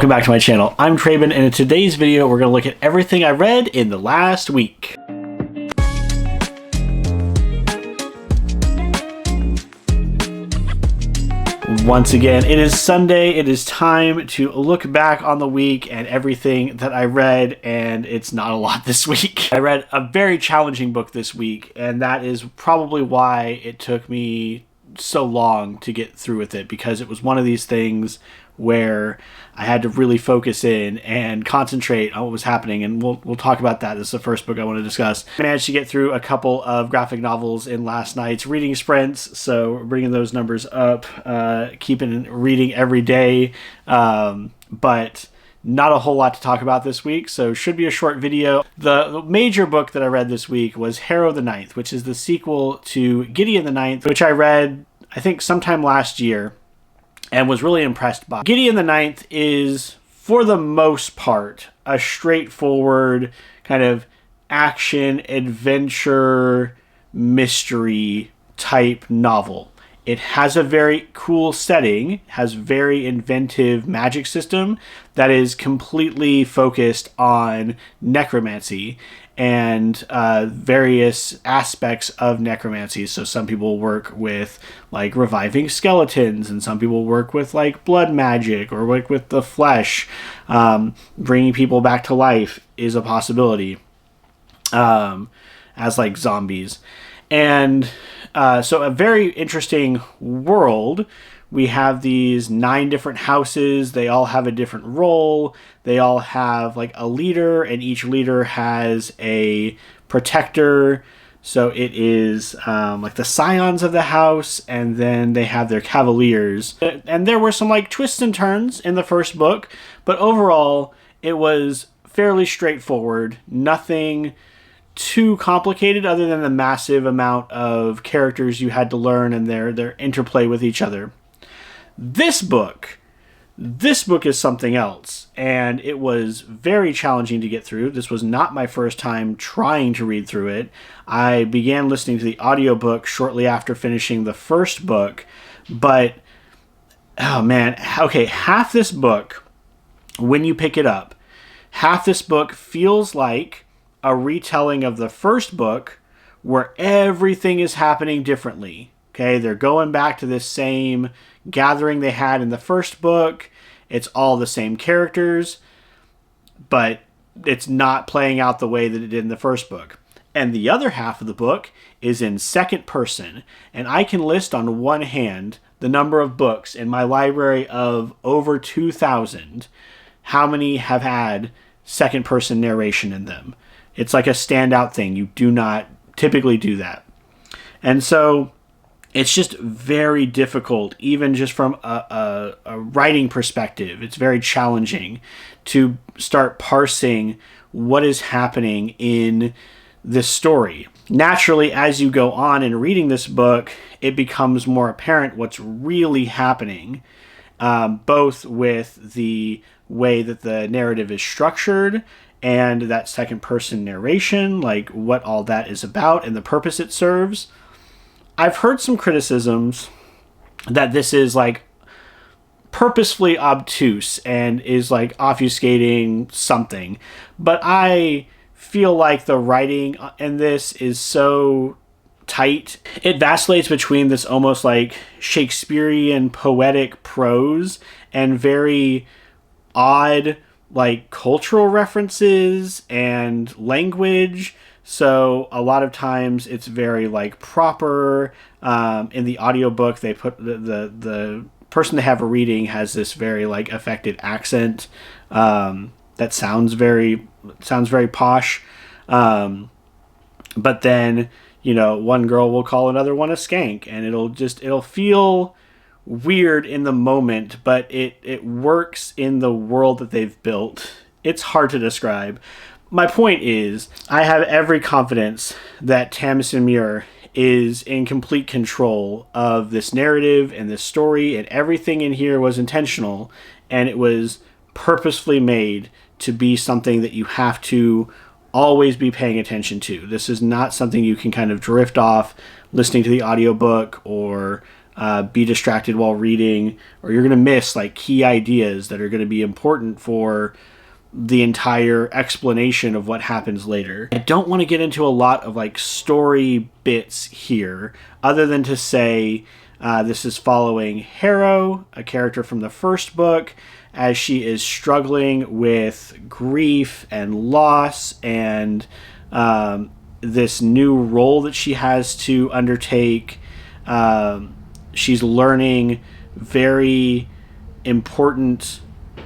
Welcome back to my channel. I'm Traben, and in today's video we're going to look at everything I read in the last week. Once again, it is Sunday. It is time to look back on the week and everything that I read, and it's not a lot this week. I read a very challenging book this week, and that is probably why it took me so long to get through with it, because it was one of these things where I had to really focus in and concentrate on what was happening, and we'll talk about that. This is the first book I want to discuss. I managed to get through a couple of graphic novels in last night's reading sprints, so bringing those numbers up, keeping reading every day, but not a whole lot to talk about this week, so should be a short video. The major book that I read this week was Harrow the Ninth, which is the sequel to Gideon the Ninth, which I read, I think, sometime last year, and was really impressed by. Gideon the Ninth is, for the most part, a straightforward kind of action, adventure, mystery type novel. It has a very cool setting, has very inventive magic system that is completely focused on necromancy and various aspects of necromancy. So some people work with like reviving skeletons, and some people work with like blood magic or work with the flesh. Bringing people back to life is a possibility, as like zombies. And so a very interesting world. We have these 9 different houses. They all have a different role. They all have like a leader, and each leader has a protector. So it is like the scions of the house, and then they have their cavaliers. And there were some like twists and turns in the first book, but overall it was fairly straightforward. Nothing too complicated other than the massive amount of characters you had to learn and their interplay with each other. This book is something else, and it was very challenging to get through. This was not my first time trying to read through it. I began listening to the audiobook shortly after finishing the first book, but oh man, okay, half this book, when you pick it up, half this book feels like a retelling of the first book where everything is happening differently. Okay, they're going back to this same gathering they had in the first book. It's all the same characters, but it's not playing out the way that it did in the first book. And the other half of the book is in second person, and I can list on one hand the number of books in my library of over 2,000, how many have had second person narration in them. It's like a standout thing. You do not typically do that. And so it's just very difficult, even just from a writing perspective. It's very challenging to start parsing what is happening in this story. Naturally, as you go on in reading this book, it becomes more apparent what's really happening, both with the way that the narrative is structured and that second person narration, like what all that is about and the purpose it serves. I've heard some criticisms that this is like purposefully obtuse and is like obfuscating something, but I feel like the writing in this is so tight. It vacillates between this almost like Shakespearean poetic prose and very odd like cultural references and language. So a lot of times it's very like proper. In the audiobook, they put the person they have a reading has this very like affected accent that sounds very posh. But then, you know, one girl will call another one a skank, and it'll feel weird in the moment, but it works in the world that they've built. It's hard to describe. My point is, I have every confidence that Tamsin Muir is in complete control of this narrative and this story, and everything in here was intentional, and it was purposefully made to be something that you have to always be paying attention to. This is not something you can kind of drift off listening to the audiobook or be distracted while reading, or you're going to miss like key ideas that are going to be important for the entire explanation of what happens later. I don't want to get into a lot of like story bits here, other than to say this is following Harrow, a character from the first book, as she is struggling with grief and loss and this new role that she has to undertake. She's learning very important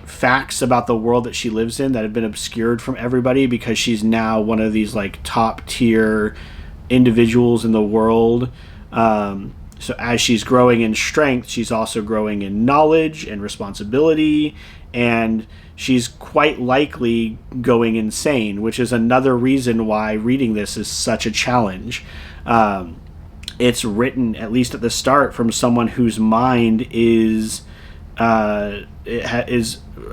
facts about the world that she lives in that have been obscured from everybody because she's now one of these like top tier individuals in the world. So as she's growing in strength, she's also growing in knowledge and responsibility, and she's quite likely going insane, which is another reason why reading this is such a challenge. It's written, at least at the start, from someone whose mind has a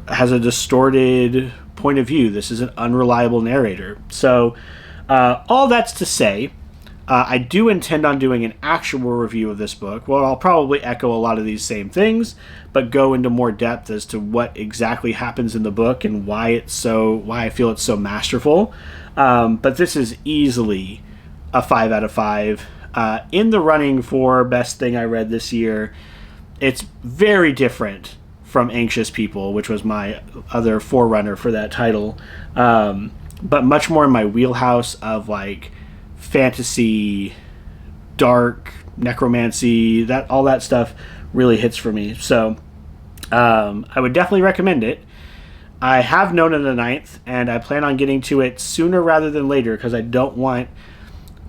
distorted point of view. This is an unreliable narrator. So all that's to say, I do intend on doing an actual review of this book. Well, I'll probably echo a lot of these same things, but go into more depth as to what exactly happens in the book and why I feel it's so masterful. But this is easily a 5 out of 5. In the running for best thing I read this year. It's very different from Anxious People, which was my other forerunner for that title, but much more in my wheelhouse of like fantasy, dark, necromancy, that all that stuff really hits for me. So I would definitely recommend it. I have Harrow the Ninth, and I plan on getting to it sooner rather than later because I don't want,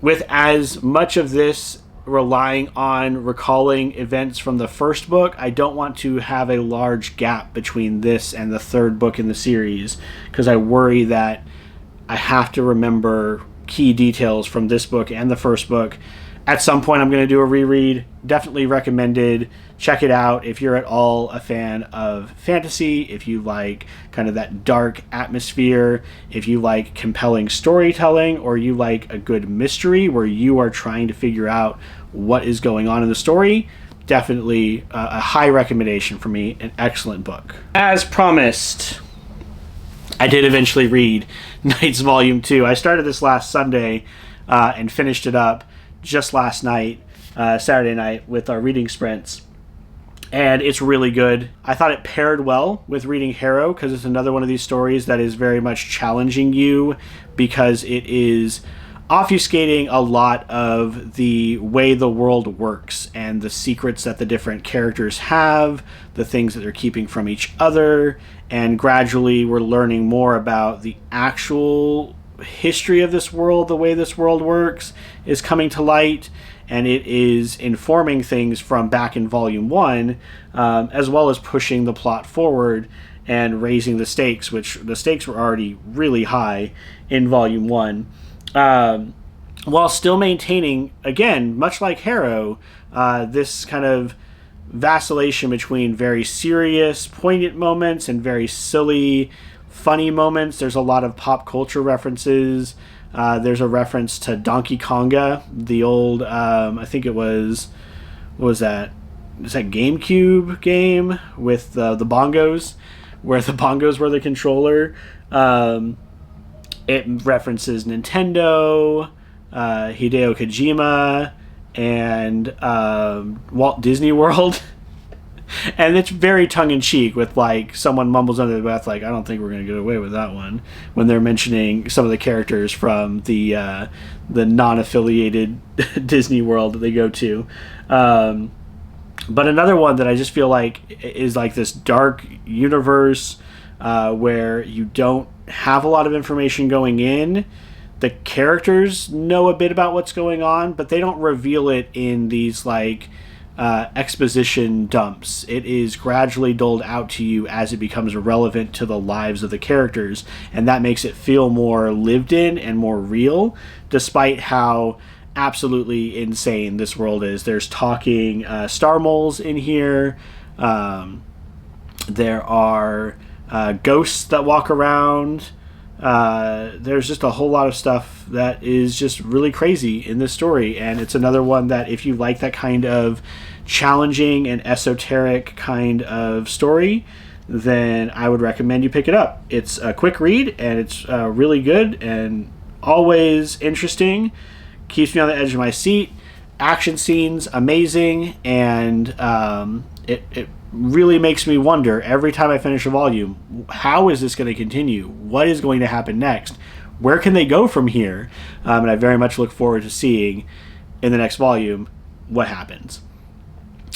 with as much of this relying on recalling events from the first book, I don't want to have a large gap between this and the third book in the series because I worry that I have to remember key details from this book and the first book. At some point I'm going to do a reread. Definitely recommended. Check it out if you're at all a fan of fantasy, if you like kind of that dark atmosphere, if you like compelling storytelling, or you like a good mystery where you are trying to figure out what is going on in the story. Definitely a high recommendation for me. An excellent book. As promised, I did eventually read Knights Volume 2. I started this last Sunday and finished it up just last night, Saturday night, with our reading sprints. And it's really good. I thought it paired well with reading Harrow because it's another one of these stories that is very much challenging you because it is obfuscating a lot of the way the world works and the secrets that the different characters have, the things that they're keeping from each other, and gradually we're learning more about the actual history of this world, the way this world works is coming to light, and it is informing things from back in Volume 1, as well as pushing the plot forward and raising the stakes, which the stakes were already really high in Volume 1. While still maintaining, again, much like Harrow, this kind of vacillation between very serious, poignant moments and very silly, funny moments. There's a lot of pop culture references. There's a reference to Donkey Konga, the old, I think it was, what was that? Is that GameCube game with the bongos, where the bongos were the controller? It references Nintendo, Hideo Kojima, and Walt Disney World. And it's very tongue-in-cheek with, like, someone mumbles under their breath, like, I don't think we're going to get away with that one, when they're mentioning some of the characters from the non-affiliated Disney World that they go to. But another one that I just feel like is like this dark universe where you don't have a lot of information going in. The characters know a bit about what's going on, but they don't reveal it in these, like, exposition dumps. It is gradually doled out to you as it becomes relevant to the lives of the characters, and that makes it feel more lived in and more real, despite how absolutely insane this world is. There's talking star moles in here. There are ghosts that walk around. There's just a whole lot of stuff that is just really crazy in this story, and it's another one that if you like that kind of challenging and esoteric kind of story, then I would recommend you pick it up. It's a quick read, and it's really good and always interesting. Keeps me on the edge of my seat. Action scenes, amazing, and it really makes me wonder every time I finish a volume, how is this going to continue? What is going to happen next? Where can they go from here? And I very much look forward to seeing in the next volume what happens.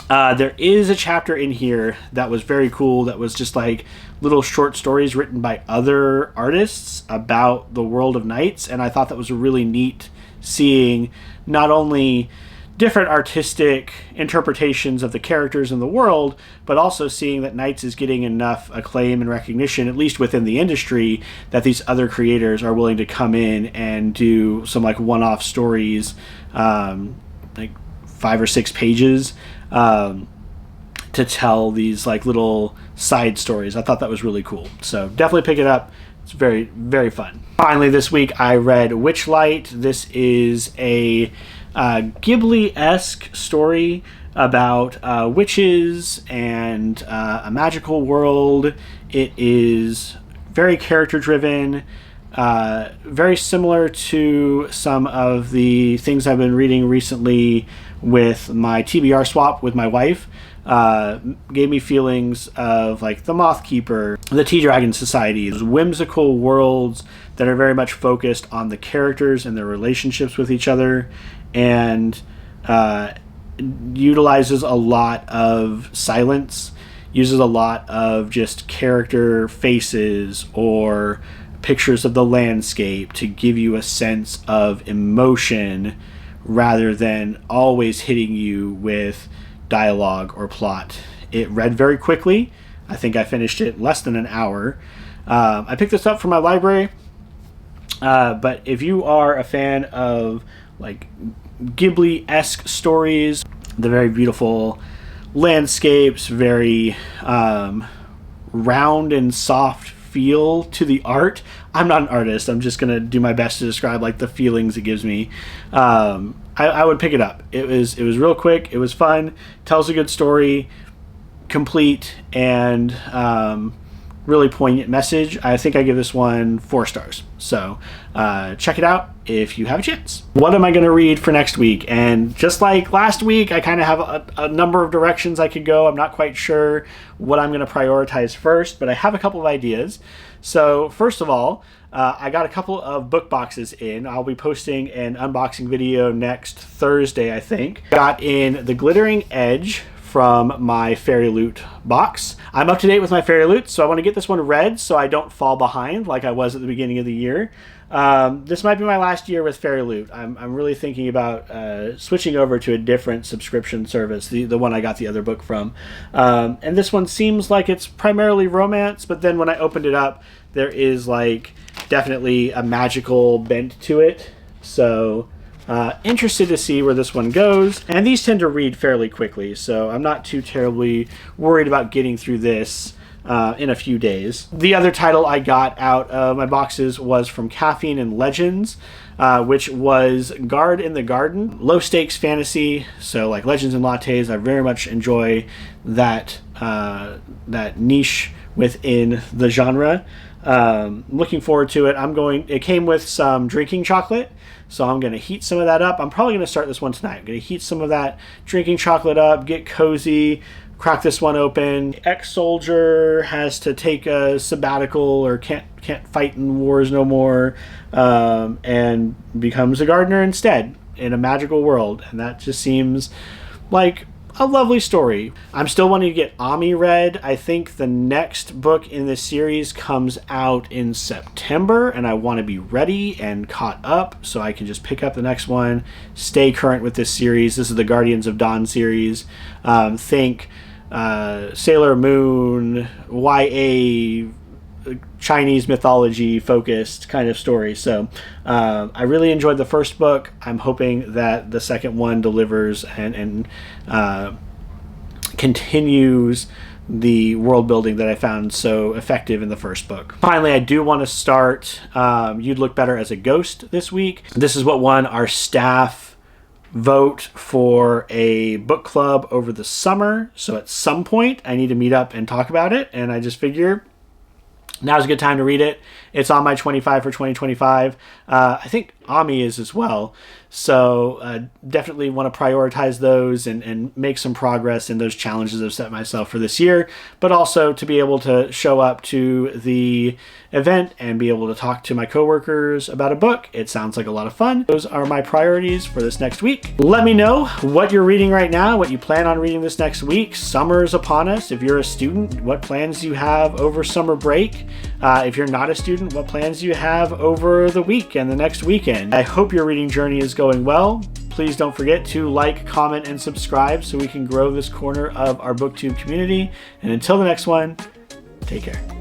There is a chapter in here that was very cool, that was just like little short stories written by other artists about the world of Knights, and I thought that was really neat, seeing not only different artistic interpretations of the characters in the world, but also seeing that Knights is getting enough acclaim and recognition, at least within the industry, that these other creators are willing to come in and do some like one-off stories, like 5 or 6 pages, to tell these like little side stories. I thought that was really cool. So definitely pick it up. It's very, very fun. Finally, this week I read Witchlight. This is a Ghibli-esque story about witches and a magical world. It is very character-driven, very similar to some of the things I've been reading recently with my TBR swap with my wife. Gave me feelings of like the Moth Keeper, the Tea Dragon Society, those whimsical worlds that are very much focused on the characters and their relationships with each other, and utilizes a lot of silence, uses a lot of just character faces or pictures of the landscape to give you a sense of emotion rather than always hitting you with dialogue or plot. It read very quickly. I think I finished it in less than an hour. I picked this up from my library, but if you are a fan of like Ghibli-esque stories, the very beautiful landscapes, very round and soft feel to the art. I'm not an artist. I'm just going to do my best to describe like the feelings it gives me. I would pick it up. It was real quick. It was fun. Tells a good story, complete, and really poignant message. I think I give this one 4 stars. So check it out if you have a chance. What am I going to read for next week? And just like last week, I kind of have a number of directions I could go. I'm not quite sure what I'm going to prioritize first, but I have a couple of ideas. So first of all, I got a couple of book boxes in. I'll be posting an unboxing video next Thursday, I think. Got in The Glittering Edge from my Fairy Loot box. I'm up to date with my Fairy Loot, so I want to get this one read so I don't fall behind like I was at the beginning of the year. This might be my last year with Fairy Loot. I'm really thinking about switching over to a different subscription service, the one I got the other book from. And this one seems like it's primarily romance, but then when I opened it up, there is like definitely a magical bent to it. So interested to see where this one goes. And these tend to read fairly quickly, so I'm not too terribly worried about getting through this in a few days. The other title I got out of my boxes was from Caffeine and Legends, which was Guard in the Garden. Low stakes fantasy, so like Legends and Lattes. I very much enjoy that niche within the genre. Looking forward to it. It came with some drinking chocolate, so I'm going to heat some of that up. I'm probably going to start this one tonight. I'm going to heat some of that drinking chocolate up, get cozy, crack this one open. Ex-soldier has to take a sabbatical or can't fight in wars no more, and becomes a gardener instead in a magical world, and that just seems like a lovely story. I'm still wanting to get Ami read. I think the next book in this series comes out in September, and I want to be ready and caught up so I can just pick up the next one, stay current with this series. This is the Guardians of Dawn series. Think Sailor Moon, YA, Chinese mythology focused kind of story. So I really enjoyed the first book. I'm hoping that the second one delivers and continues the world building that I found so effective in the first book. Finally, I do want to start You'd Look Better as a Ghost this week. This is what won our staff vote for a book club over the summer. So at some point I need to meet up and talk about it. And I just figure now's a good time to read it. It's on my 25 for 2025. I think Ami is as well. So definitely want to prioritize those and make some progress in those challenges I've set myself for this year, but also to be able to show up to the event and be able to talk to my coworkers about a book. It sounds like a lot of fun. Those are my priorities for this next week. Let me know what you're reading right now, what you plan on reading this next week. Summer is upon us. If you're a student, what plans do you have over summer break? If you're not a student, what plans do you have over the week and the next weekend? I hope your reading journey is going well. Please don't forget to like, comment, and subscribe so we can grow this corner of our BookTube community. And until the next one, take care.